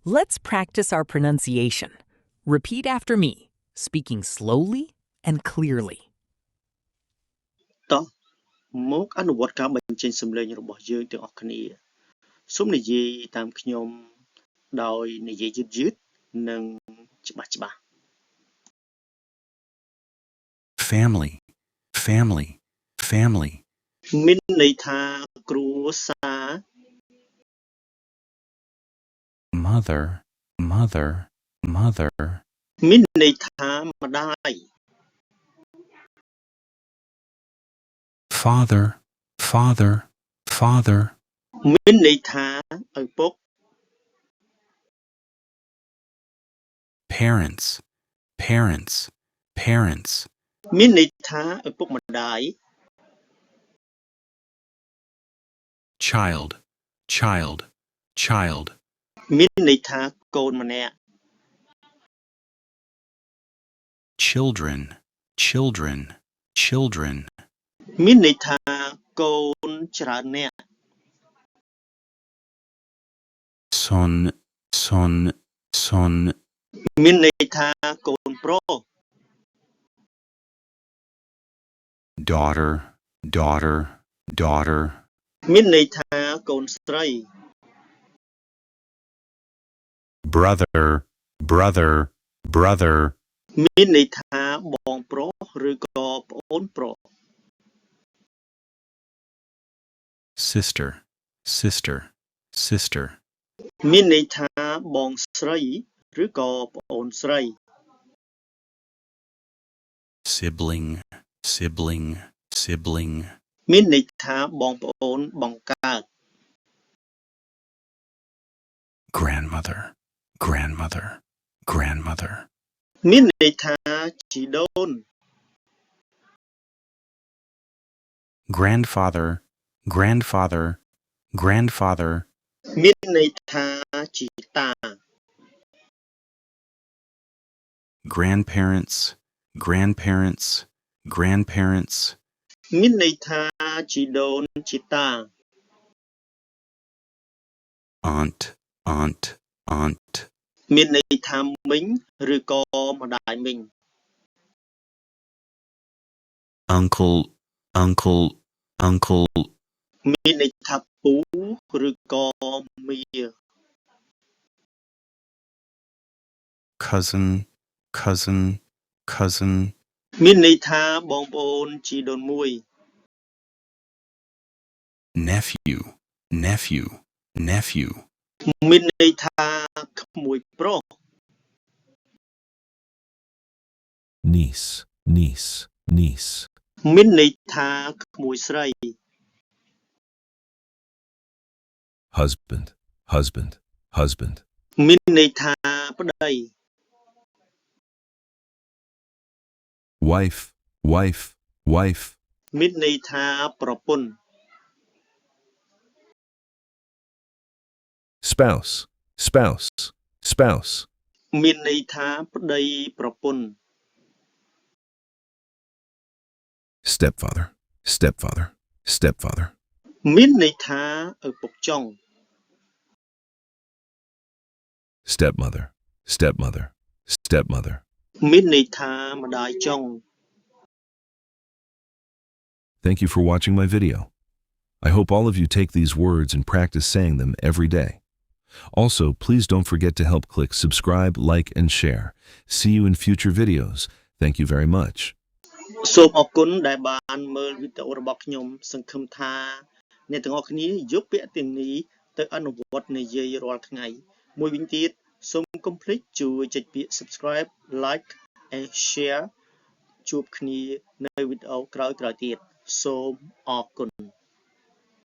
Let's practice our pronunciation. Repeat after me, speaking slowly and clearly. តោះមកអនុវត្តការបញ្ចេញសំឡេងរបស់យើងទាំងអស់គ្នាសូមនិយាយតាមខ្ញុំដោយនិយាយយឺតៗនិងច្បាស់ៗ Family, family, family. មានន័យថាគ្រួសារ Mother, mother, mother. មានន័យថាម្ដាយ Father, father, father. មានន័យថាឪពុក Parents, parents, parents. មានន័យថាឪពុកម្ដាយ Child, child, child. មានន័យថាកូនម្នាក់ Children, children, children. មានន័យថាកូនច្រើននាក់ Son, son, son. មានន័យថាកូនប្រុស Daughter, daughter, daughter. មានន័យថាកូនស្រី Brother, brother, brother. មានន័យថាបងប្រុសឬក៏ប្អូនប្រុស Sister, sister, sister. មានន័យថាបងស្រីឬក៏ប្អូនស្រី Sibling, sibling, sibling. មានន័យថាបងប្អូនបង្កើត Grandmother, grandmother, grandmother. មានន័យថាជីដូន Grandfather, grandfather, grandfather. មានន័យថាជីតា Grandparents, grandparents, grandparents. មានន័យថាជីដូនជីតា Aunt, aunt, aunt. មានន័យថាមីងឬក៏ម្ដាយមីង Uncle, uncle, uncle. មានន័យថាពូឬក៏មា Cousin, cousin, cousin. មានន័យថាបងប្អូនជីដូនមួយ Nephew, nephew, nephew. មានន័យថាក្មួយប្រុស Niece, niece, niece. មានន័យថាក្មួយស្រី Husband, husband, husband. មានន័យថាប្តី Wife, wife, wife. មានន័យថាប្រពន្ធ Spouse, spouse, spouse. មានន័យថាប្តីប្រពន្ធ Stepfather, stepfather, stepfather. មានន័យថាឪពុកចុង Stepmother, stepmother, stepmother. មានន័យថាម្ដាយចុង Thank you for watching my video. I hope all of you take these words and practice saying them every day. Also, please don't forget to help click subscribe, like, and share. See you in future videos. Thank you very much. សូមអរគុណដែលបានមើលវីដេអូរបស់ខ្ញុំសង្ឃឹមថាអ្នកទាំងអស់គ្នាយកពាក្យទាំងនេះទៅអនុវត្តនិយាយរាល់ថ្ងៃមួយវិញទៀតសូមកុំភ្លេចជួយចុចពាក្យ subscribe, like and share ជួបគ្នានៅវីដេអូក្រោយៗទៀតសូមអរគុណ